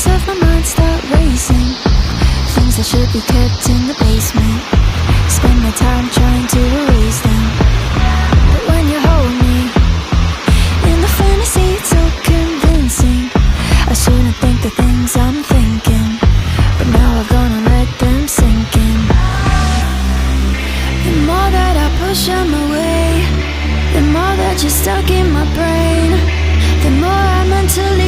Memories of my mind start racing, things that should be kept in the basement. Spend my time trying to erase them, but when you hold me in the fantasy, it's so convincing. I shouldn't think the things I'm thinking, but now I've gone and let them sink in. The more that I push them away, the more that you're stuck in my brain, the more I mentally